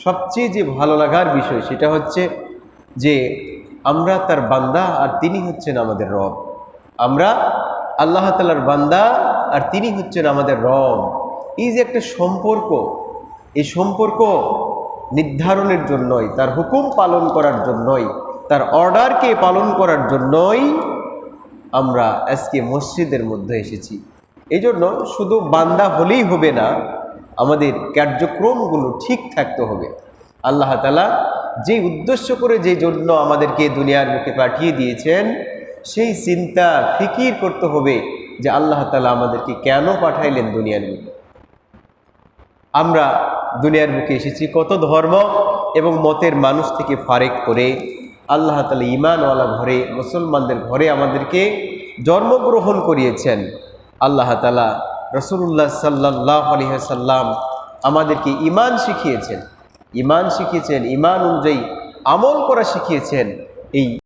সবচেয়ে যে ভালো লাগার বিষয় সেটা হচ্ছে যে আমরা তার বান্দা আর তিনি হচ্ছেন আমাদের রব। আমরা আল্লাহ তাআলার বান্দা আর তিনি হচ্ছেন আমাদের রব। এই যে একটা সম্পর্ক, এই সম্পর্ক নির্ধারণের জন্যই, তার হুকুম পালন করার জন্যই, তার অর্ডারকে পালন করার জন্যই আমরা আজকে মসজিদের মধ্যে এসেছি। এই জন্য শুধু বান্দা হলেই হবে না, আমাদের কার্যক্রমগুলো ঠিক থাকতে হবে। আল্লাহ তাআলা যে উদ্দেশ্য করে, যে জন্য আমাদেরকে দুনিয়ার মুখে পাঠিয়ে দিয়েছেন, সেই চিন্তা ফিকির করতে হবে যে আল্লাহ তাআলা আমাদেরকে কেন পাঠাইলেন দুনিয়ার মুখে। আমরা দুনিয়ার বুকে এসেছি কত ধর্ম এবং মতের মানুষ থেকে ফারেক করে আল্লাহ তাআলা ঈমানওয়ালা ঘরে, মুসলমানদের ঘরে আমাদেরকে জন্মগ্রহণ করিয়েছেন। আল্লাহ তাআলা রাসূলুল্লাহ সাল্লাল্লাহু আলাইহি ওয়াসাল্লাম আমাদেরকে ঈমান শিখিয়েছেন, ঈমান অনুযায়ী আমল করা শিখিয়েছেন। এই